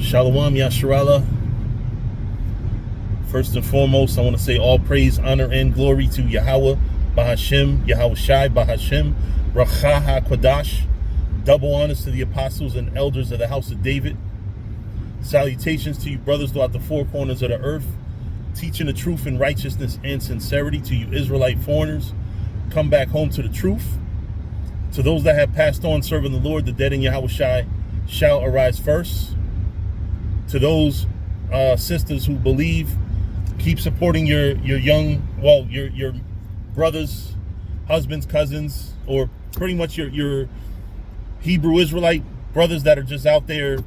Shalom Yasharallah. First and foremost, I want to say all praise, honor, and glory to Yahweh, Bahashem, Yahweh Shai, Bahashem, Racha HaKodash. Double honors to the apostles and elders of the house of David. Salutations to you brothers throughout the four corners of the earth, teaching the truth in righteousness and sincerity to you Israelite foreigners. Come back home to the truth. To those that have passed on serving the Lord, the dead in Yahweh Shai shall arise first. To those sisters who believe, keep supporting your young, your brothers, husbands, cousins, or pretty much your Hebrew Israelite brothers that are just out there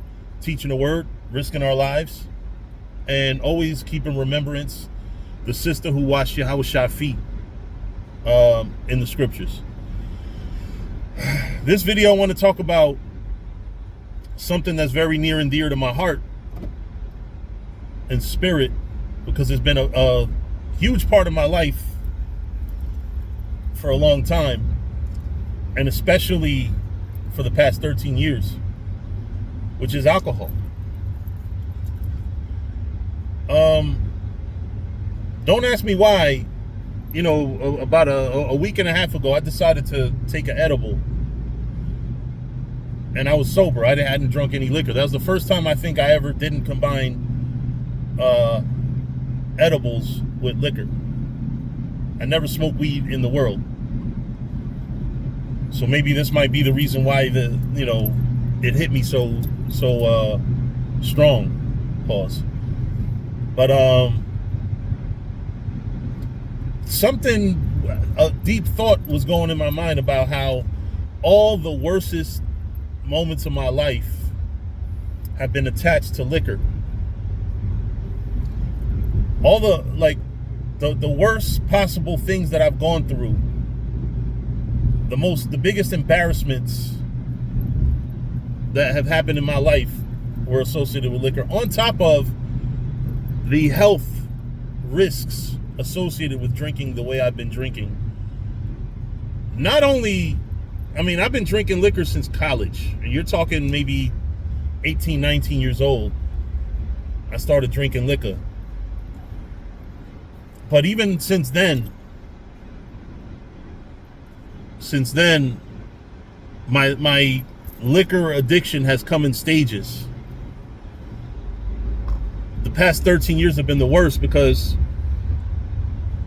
teaching the word, risking our lives, and always keep in remembrance the sister who washed Yahweh Shai feet in the scriptures. This video I want to talk about something that's very near and dear to my heart and spirit, because it's been a huge part of my life for a long time, and especially for the past 13 years, which is alcohol. Don't ask me why. You know, about a week and a half ago, I decided to take an edible, and I was sober. I hadn't drunk any liquor. That was the first time I think I ever didn't combine edibles with liquor. I never smoked weed in the world, so maybe this might be the reason why it hit me so strong. Pause. But a deep thought was going in my mind about how all the worstest moments of my life have been attached to liquor. All the worst possible things that I've gone through, the biggest embarrassments that have happened in my life were associated with liquor, on top of the health risks associated with drinking the way I've been drinking. Not only, I've been drinking liquor since college. You're talking maybe 18, 19 years old. I started drinking liquor. But even since then, my liquor addiction has come in stages. The past 13 years have been the worst because,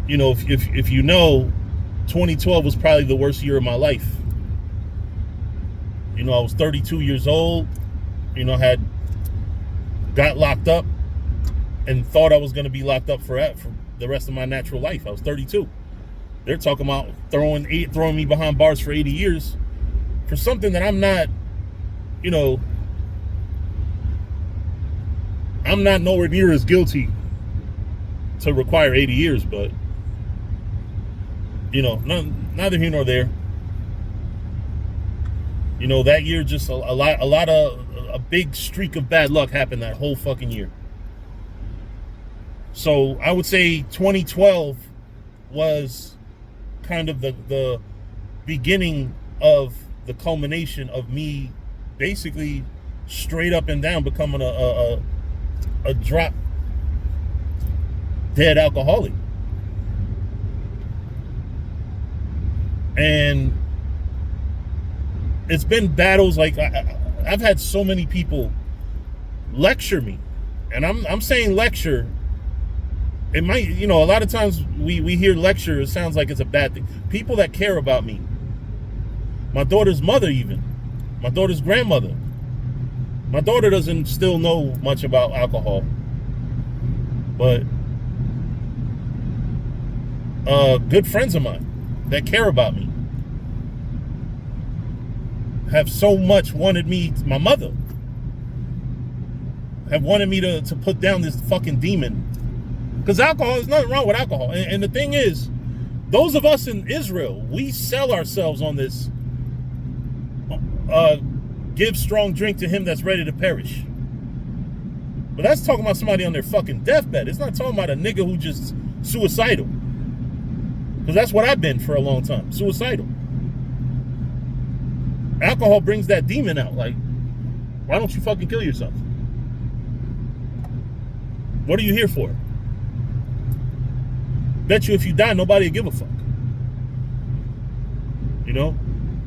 if you know, 2012 was probably the worst year of my life. I was 32 years old, got locked up and thought I was going to be locked up for the rest of my natural life. I was 32. They're talking about throwing me behind bars for 80 years for something that I'm not nowhere near as guilty to require 80 years, but neither here nor there. That year, just a big streak of bad luck happened that whole fucking year. So I would say 2012 was kind of the beginning of the culmination of me basically straight up and down becoming a drop dead alcoholic. And it's been battles. Like I've had so many people lecture me, and I'm saying lecture. It might, a lot of times we hear lecture, it sounds like it's a bad thing. People that care about me, my daughter's mother, even my daughter's grandmother. My daughter doesn't still know much about alcohol, but good friends of mine that care about me have so much wanted me, my mother, have wanted me to put down this fucking demon. Because alcohol, there's nothing wrong with alcohol. And the thing is, those of us in Israel, we sell ourselves on this give strong drink to him that's ready to perish. But that's talking about somebody on their fucking deathbed. It's not talking about a nigga who just suicidal. Because that's what I've been for a long time, suicidal. Alcohol brings that demon out. Like, why don't you fucking kill yourself? What are you here for? Bet you if you die, nobody will give a fuck. You know?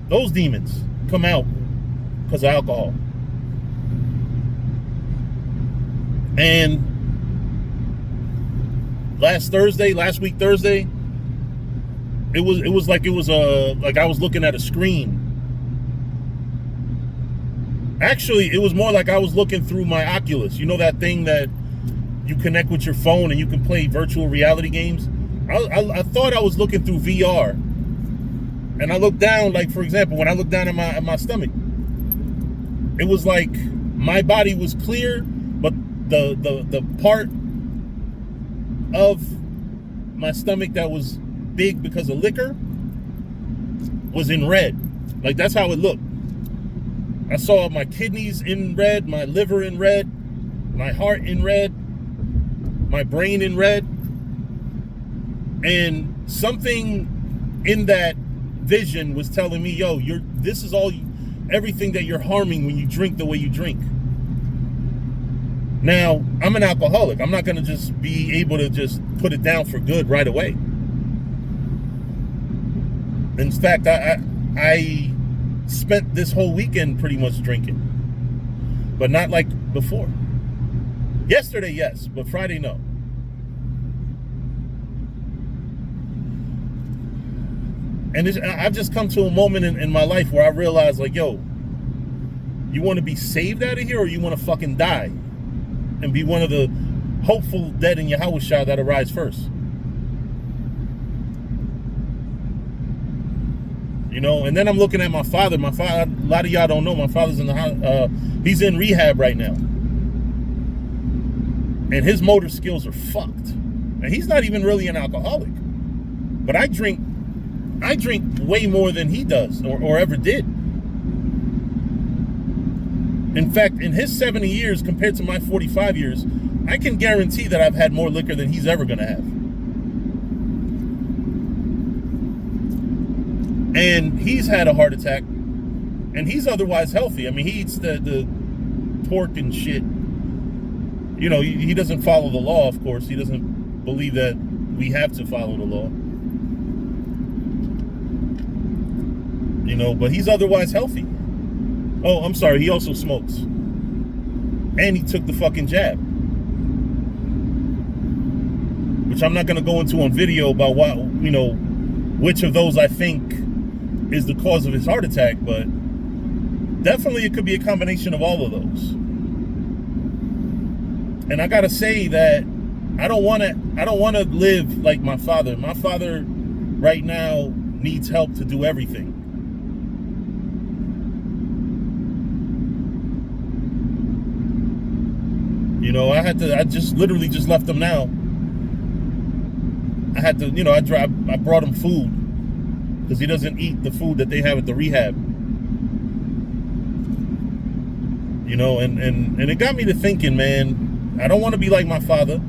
Those demons come out because of alcohol. And last week Thursday, it was like I was looking at a screen. Actually, it was more like I was looking through my Oculus. You know that thing that you connect with your phone and you can play virtual reality games? I thought I was looking through VR. And I looked down, like, for example, when I looked down at my stomach, it was like my body was clear, but the part of my stomach that was big because of liquor was in red. Like, that's how it looked. I saw my kidneys in red, my liver in red, my heart in red, my brain in red. And something in that vision was telling me, yo, this is everything that you're harming when you drink the way you drink. Now, I'm an alcoholic. I'm not going to just be able to just put it down for good right away. In fact, I spent this whole weekend pretty much drinking, but not like before. Yesterday, yes, but Friday, no. And I've just come to a moment in my life where I realized, like, yo, you want to be saved out of here, or you want to fucking die and be one of the hopeful dead in Yahushua that arise first? You know, and then I'm looking at my father. My father, a lot of y'all don't know, my father's he's in rehab right now. And his motor skills are fucked. And he's not even really an alcoholic. But I drink way more than he does or ever did. In fact, in his 70 years compared to my 45 years, I can guarantee that I've had more liquor than he's ever going to have. And he's had a heart attack, and he's otherwise healthy. I mean, he eats the pork and shit. You know, he doesn't follow the law, of course. He doesn't believe that we have to follow the law. You know, but he's otherwise healthy. Oh, I'm sorry, he also smokes. And he took the fucking jab. Which I'm not going to go into on video about what, you know, which of those I think is the cause of his heart attack, but definitely it could be a combination of all of those. And I gotta say that I don't want to live like my father. My father right now needs help to do everything. You know, I literally just left him now. I had to, you know, I brought him food because he doesn't eat the food that they have at the rehab. You know, and it got me to thinking, man, I don't want to be like my father.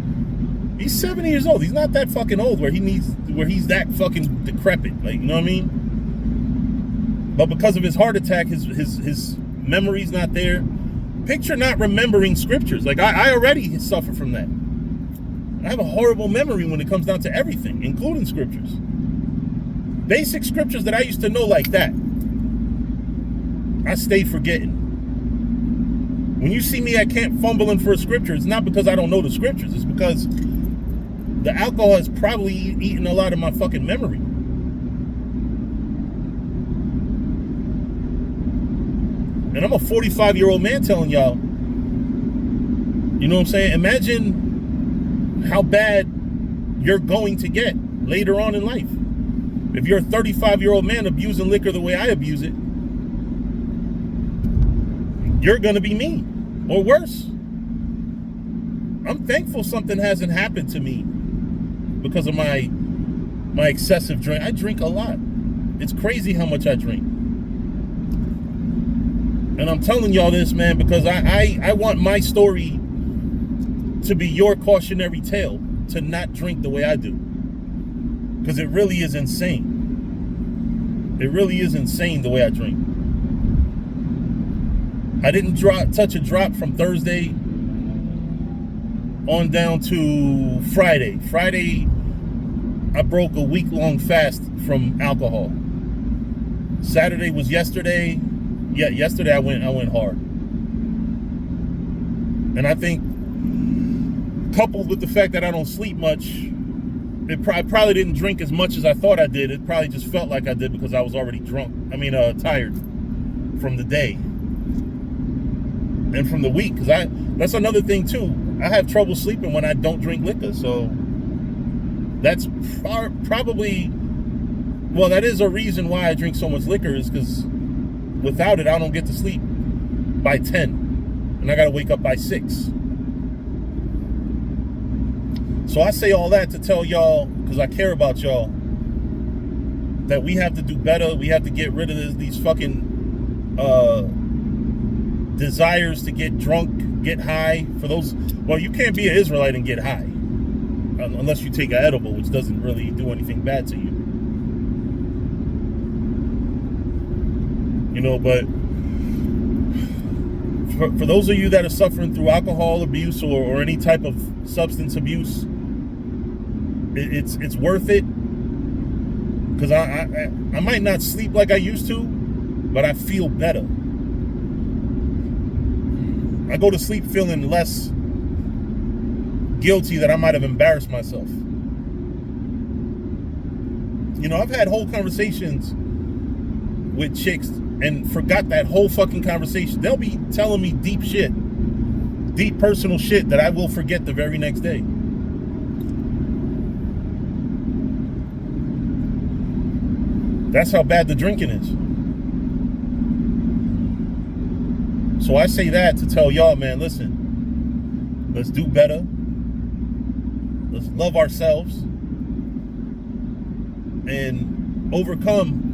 He's 70 years old. He's not that fucking old where he's that fucking decrepit. Like, you know what I mean? But because of his heart attack, his memory's not there. Picture not remembering scriptures. Like, I already suffer from that. I have a horrible memory when it comes down to everything, including scriptures. Basic scriptures that I used to know like that, I stay forgetting. When you see me at camp fumbling for a scripture, it's not because I don't know the scriptures. It's because the alcohol has probably eaten a lot of my fucking memory. And I'm a 45-year-old man telling y'all, you know what I'm saying? Imagine how bad you're going to get later on in life. If you're a 35-year-old man abusing liquor the way I abuse it, you're going to be me, or worse. I'm thankful something hasn't happened to me because of my excessive drink. I drink a lot. It's crazy how much I drink. And I'm telling y'all this, man, because I want my story to be your cautionary tale to not drink the way I do. Because it really is insane. It really is insane the way I drink. I didn't touch a drop from Thursday on down to Friday. Friday, I broke a week-long fast from alcohol. Saturday was yesterday. Yeah, yesterday I went hard. And I think, coupled with the fact that I don't sleep much, I probably didn't drink as much as I thought I did. It probably just felt like I did because I was already drunk. Tired from the day and from the week. Because that's another thing too. I have trouble sleeping when I don't drink liquor. So that's probably, well, that is a reason why I drink so much liquor, is because without it, I don't get to sleep by 10. And I got to wake up by 6. So I say all that to tell y'all, because I care about y'all, that we have to do better. We have to get rid of these fucking desires to get drunk, get high. For those, well, you can't be an Israelite and get high unless you take an edible, which doesn't really do anything bad to you. You know, but for those of you that are suffering through alcohol abuse or any type of substance abuse, it's worth it. Because I might not sleep like I used to, but I feel better. I go to sleep feeling less guilty that I might have embarrassed myself. You know, I've had whole conversations with chicks and forgot that whole fucking conversation. They'll be telling me deep shit, deep personal shit that I will forget the very next day. That's how bad the drinking is. So I say that to tell y'all, man, listen, let's do better. Let's love ourselves and overcome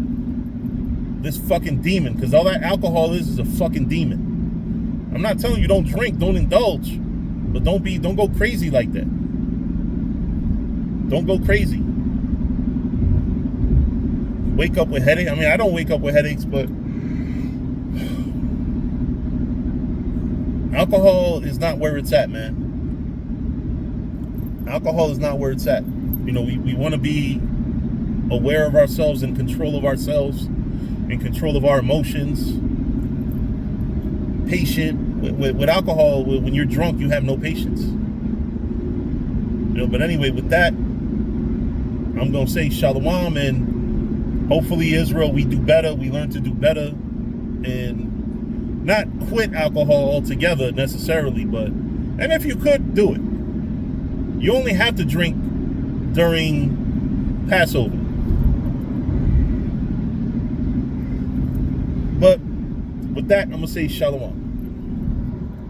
this fucking demon, because all that alcohol is a fucking demon. I'm not telling you don't drink, don't indulge, but don't go crazy like that. Don't go crazy. Wake up with headache. I mean, I don't wake up with headaches, but alcohol is not where it's at, man. Alcohol is not where it's at. You know, we want to be aware of ourselves, in control of ourselves, in control of our emotions, patient. With alcohol, when you're drunk, you have no patience. You know, but anyway, with that, I'm going to say shalom, and hopefully, Israel, we do better. We learn to do better and not quit alcohol altogether necessarily, but, and if you could, do it. You only have to drink during Passover. But with that, I'm going to say shalom.